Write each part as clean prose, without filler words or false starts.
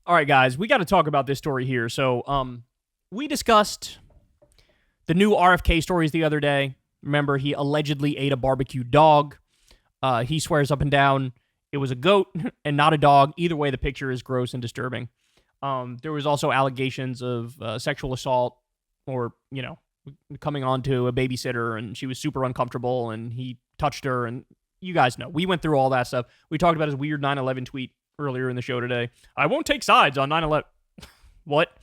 All right, guys, we got to talk about this story here. So, we discussed the new RFK stories the other day. Remember, he allegedly ate a barbecue dog. He swears up and down it was a goat and not a dog. Either way, the picture is gross and disturbing. There was also allegations of sexual assault or, coming on to a babysitter, and she was super uncomfortable, and he touched her, and you guys know. We went through all that stuff. We talked about his weird 9/11 tweet earlier in the show today. I won't take sides on 9/11. What?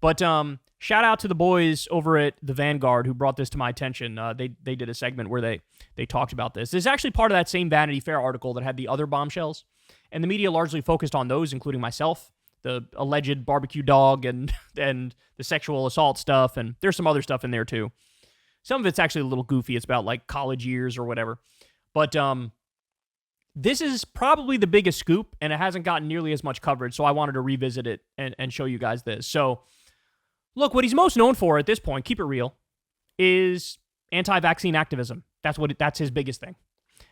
But shout out to the boys over at The Vanguard who brought this to my attention. They did a segment where they talked about this. This is actually part of that same Vanity Fair article that had the other bombshells, and the media largely focused on those, including myself, the alleged barbecue dog and the sexual assault stuff, and there's some other stuff in there too. Some of it's actually a little goofy. It's about like college years or whatever. But this is probably the biggest scoop, and it hasn't gotten nearly as much coverage, so I wanted to revisit it and show you guys this. So, look, what he's most known for at this point, keep it real, is anti-vaccine activism. That's his biggest thing.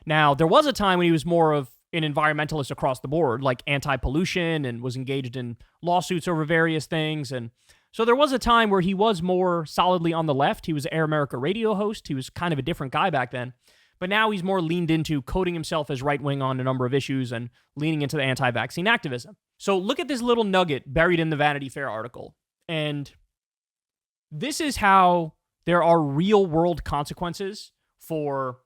Now, there was a time when he was more of an environmentalist across the board, like anti-pollution, and was engaged in lawsuits over various things. And so there was a time where he was more solidly on the left. He was an Air America radio host. He was kind of a different guy back then. But now he's more leaned into coding himself as right-wing on a number of issues and leaning into the anti-vaccine activism. So look at this little nugget buried in the Vanity Fair article. And this is how there are real-world consequences for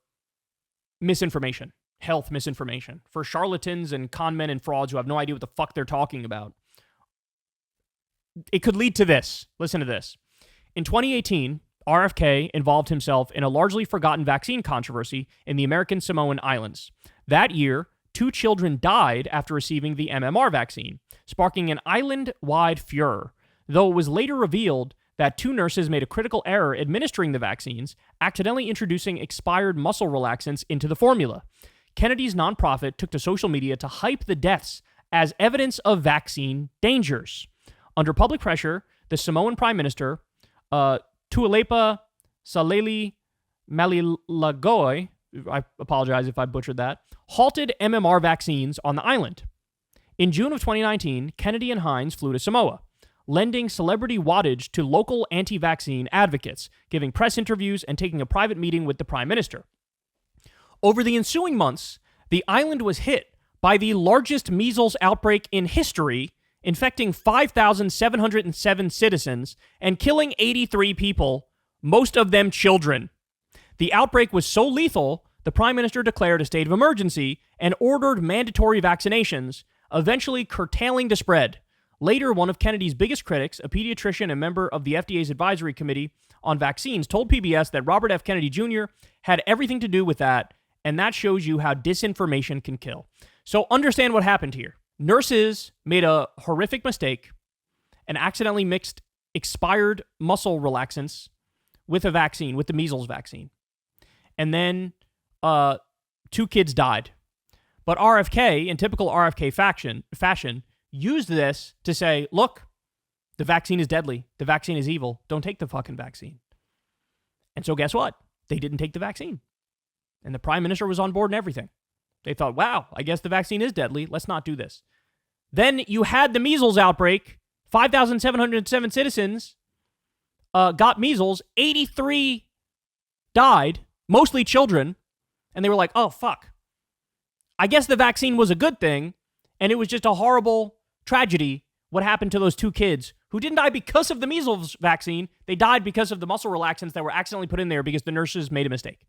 misinformation, health misinformation, for charlatans and con men and frauds who have no idea what the fuck they're talking about. It could lead to this. Listen to this. In 2018, RFK involved himself in a largely forgotten vaccine controversy in the American Samoan Islands. That year, 2 children died after receiving the MMR vaccine, sparking an island-wide furor, though it was later revealed that 2 nurses made a critical error administering the vaccines, accidentally introducing expired muscle relaxants into the formula. Kennedy's nonprofit took to social media to hype the deaths as evidence of vaccine dangers. Under public pressure, the Samoan Prime Minister, Tuilepa Saleli Malilagoi, I apologize if I butchered that, halted MMR vaccines on the island. In June of 2019, Kennedy and Hines flew to Samoa, lending celebrity wattage to local anti-vaccine advocates, giving press interviews and taking a private meeting with the Prime Minister. Over the ensuing months, the island was hit by the largest measles outbreak in history, infecting 5,707 citizens and killing 83 people, most of them children. The outbreak was so lethal, the Prime Minister declared a state of emergency and ordered mandatory vaccinations, eventually curtailing the spread. Later, one of Kennedy's biggest critics, a pediatrician and member of the FDA's advisory committee on vaccines, told PBS that Robert F. Kennedy Jr. had everything to do with that, and that shows you how disinformation can kill. So understand what happened here. Nurses made a horrific mistake and accidentally mixed expired muscle relaxants with a vaccine, with the measles vaccine. And then 2 kids died. But RFK, in typical RFK fashion, used this to say, look, the vaccine is deadly. The vaccine is evil. Don't take the fucking vaccine. And so guess what? They didn't take the vaccine. And the Prime Minister was on board and everything. They thought, wow, I guess the vaccine is deadly. Let's not do this. Then you had the measles outbreak. 5,707 citizens got measles. 83 died, mostly children. And they were like, oh, fuck. I guess the vaccine was a good thing. And it was just a horrible tragedy what happened to those 2 kids who didn't die because of the measles vaccine. They died because of the muscle relaxants that were accidentally put in there because the nurses made a mistake.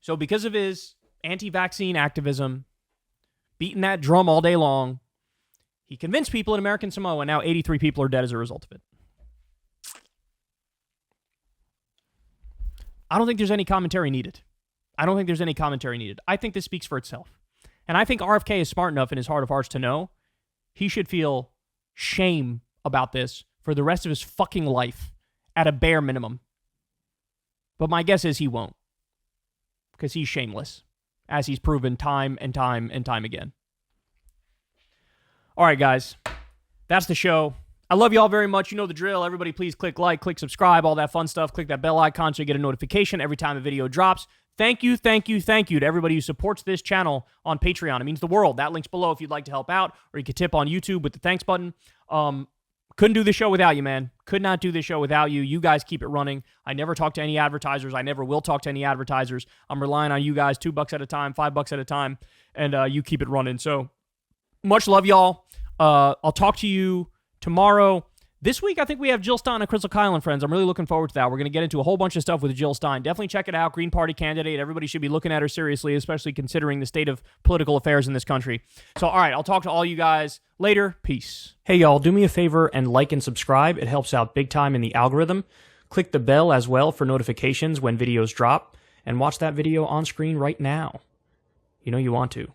So because of his anti-vaccine activism, beating that drum all day long, he convinced people in American Samoa, and now 83 people are dead as a result of it. I don't think there's any commentary needed. I think this speaks for itself. And I think RFK is smart enough in his heart of hearts to know he should feel shame about this for the rest of his fucking life at a bare minimum. But my guess is he won't. Because he's shameless, as he's proven time and time and time again. All right, guys. That's the show. I love you all very much. You know the drill. Everybody please click like, click subscribe, all that fun stuff. Click that bell icon so you get a notification every time a video drops. Thank you to everybody who supports this channel on Patreon. It means the world. That link's below if you'd like to help out, or you could tip on YouTube with the thanks button. Couldn't do this show without you, man. Could not do this show without you. You guys keep it running. I never talk to any advertisers. I never will talk to any advertisers. I'm relying on you guys $2 at a time, $5 at a time, and you keep it running. So much love, y'all. I'll talk to you tomorrow. This week, I think we have Jill Stein and Crystal Kyle and friends. I'm really looking forward to that. We're going to get into a whole bunch of stuff with Jill Stein. Definitely check it out. Green Party candidate. Everybody should be looking at her seriously, especially considering the state of political affairs in this country. So, all right, I'll talk to all you guys later. Peace. Hey, y'all, do me a favor and like and subscribe. It helps out big time in the algorithm. Click the bell as well for notifications when videos drop. And watch that video on screen right now. You know you want to.